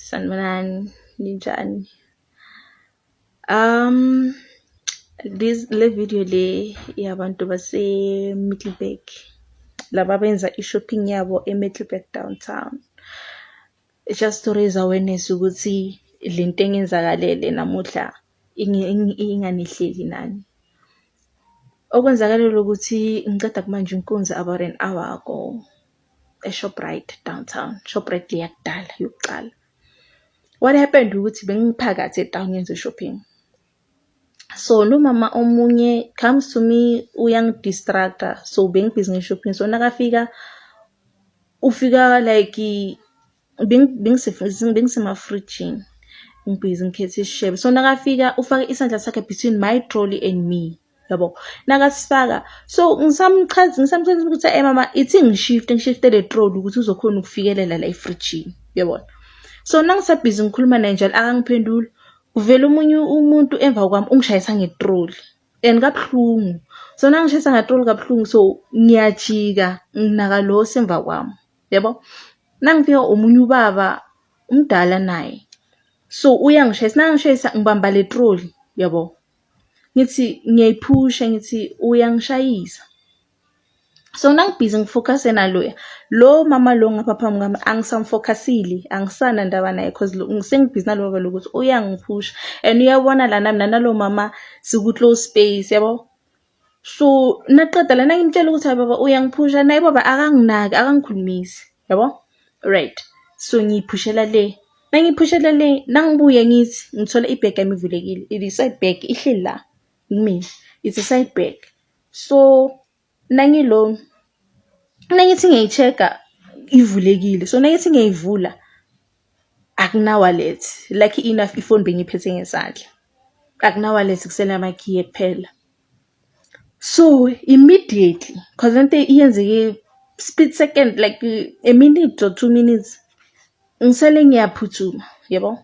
Sanibonani, ninjani? Le video le yabantu base-Middelburg, laba benza i-shopping yabo e-Middelburg downtown. Just to raise awareness ukuthi le nto engenzakalele namuhla inganihleli nani. Okwenzakalele ukuthi ngiceda kumanje inkunzi about an hour ago eShoprite downtown. Shoprite le yakudala yokuqala. What happened ukuthi bengiphakathi etown ngenza shopping. So lo mama omunye comes to me uyangidistracta, so bengibhizi nge-shopping. So nakafika ufika like bengisemafrijini ngibhizi ngikhethe isishebo. So nakafika ufake isandla sakhe between my trolley and me, yabo. Nakasifaka, so ngisamchaza ukuthi mama ithi ngishifte le trolley ukuthi uzokhona ukufikelela la efrijini, yabona. So nangisabhizi ngikhuluma naye njalo akangiphenduli. Kuvela omunye umuntu emva kwami ungishayisa ngetroli and kabuhlungu. So nangishayisa ngetroli kabuhlungu, so ngiyajika nginaka lo semva kwami, yabo. Nangifika omunye ubaba umdala naye, so nangishayisa ngibamba le troli, yabo. Ngithi ngiyayiphusha, ngithi uyangishayisa. So nangibhizi ngifocuse naloya lo mama lo ngapha phambi kwami angisamfocusile, angisana ndaba naye cause ngisengibhizi nalo baba lokuthi uyangiphusha and uyabona la nami nalo mama siku close space, yabo. So naqeda lana ngimtshela ukuthi baba uyangiphusha, naye baba akanginaki, akangikhulumisi, yabo. Right, so ngiyiphushela le, nangiphushela le nangibuye ngithi ngithola ibag yami ivulekile, i side bag ihleli la kimi, it's a side bag. So nangilo nangithi ngiyayichecka ivulekile, so nangithi ngiyayivula akuna wallet, lucky enough iphone bengiphethe ngesandla, akuna wallet, kusele amakey kuphela. So immediately cause lento iyenzeke split second, like a minute or 2 minutes, ngisele ngiyaphuthuma, yabo.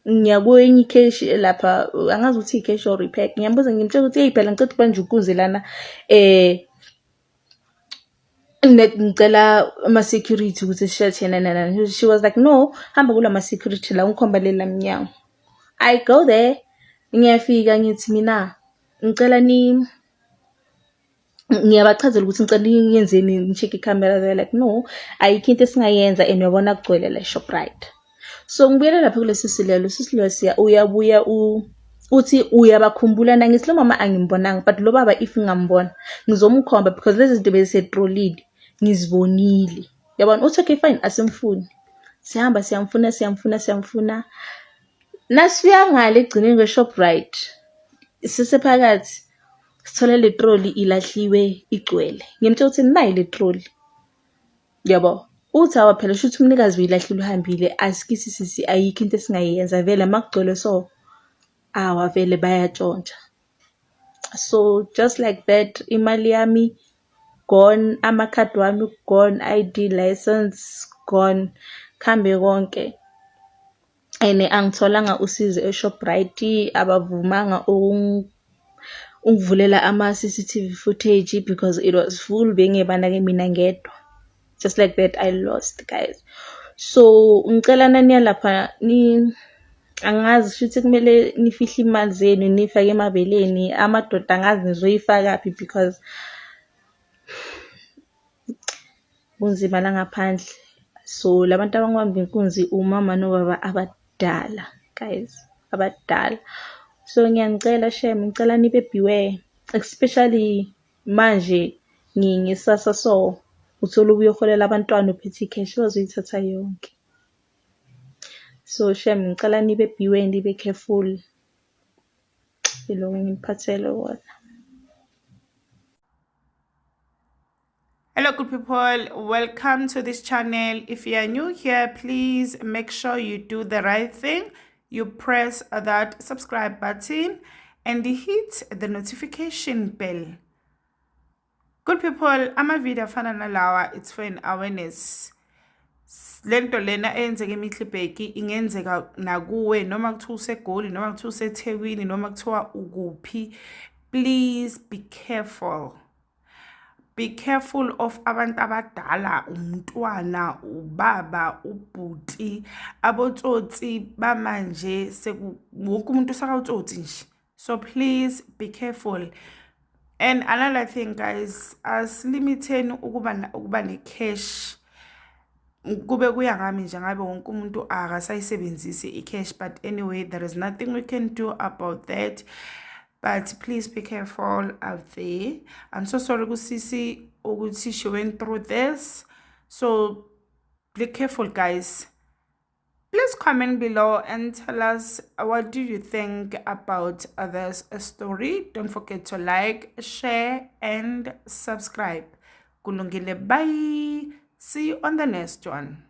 Ngiyakwenye icash lapha, angazi ukuthi icash or repack. Ngiyambuza ngimtshela ukuthi hey phela ngicela ukubanje ukunze lana ngicela ama-security ukuthi sishathe nana. She was like, no, hamba kula ma-security la ungikhomba lela mnyango. I go there, ngiyafika ngithi mina ngicela ngiyabachazela ukuthi ngicela ngiyenzeni, ngicheck i-camera. They're like, no, ayikho into esingayenza and uyabona kugcwele la Shoprite. So ngibuyela lapha kulesi silelo siya uyabuya uthi uyabakhumbula na. Ngithi lo mama angimbonanga, but lo baba if ngambona ngizomkhomba because lezi zinto bezisetrolini ngizibonile, yabona. Uthi okay fine, asimfuni, sihamba siyamfuna. Nasifika ngale egcineni kweShoprite sisephakathi, sithola le trolley ilahliwe igcwele. Ngimtshela ukuthi nayi le trolley, yabo. Uthi awa phela shuthi umnikazi uyilahlile uhambile, asikisi sisi ayikho into esingayenza, vele makugcwele so awa vele bayatshontsha. So just like that imali yami gone, amakhadi wami gone, ID license gone, khambe konke. And angitholanga usizo eShoprite, abavumanga ungivulela ama-CCTV footage because it was full, bengebana ke mina ngedwa. Just like that I lost, guys. So ngicela nani lapha angazi shuthi kumele nifihle imali zenu nifake emabeleni, amadoda angazi nizoyifaka phi because kunzima la ngaphandle. So labantu abangibamba inkunzi umama nobaba abadala, guys, abadala. So ngiyangicela shame, ngicela nibe beware, especially manje ngisasa. So uthola ubuyoholela abantwana uphethe cash bazoyithatha yonke. So shame, ngicela nibe beware, nibe careful. Yilo ngiphathele wona. Hello good people, welcome to this channel. If you are new here, please make sure you do the right thing. You press that subscribe button and hit the notification bell. Good people, ama-video afana nalawa, it's for an awareness. Lento lena eyenzeka eMiddelburg ingenzeka nakuwe, noma kuthiwa useGoli, noma kuthiwa useThekwini, noma kuthiwa ukuphi. Please be careful. be careful of abantu abadala, umntwana, ubaba, ubhuti, abotsotsi bamanje wonke umuntu usakawutsotsi nje. So please be careful. And another thing, guys, as limiting ukuba ne-cash, kube kuya ngami nje ngabe wonke umuntu akasayisebenzisi i-cash, but anyway, there is nothing we can do about that. But please be careful out there. I'm so sorry kusisi ukuthi she went through this. So be careful, guys. Please comment below and tell us what do you think about this story. Don't forget to like, share, and subscribe. Kulungile, bye. See you on the next one.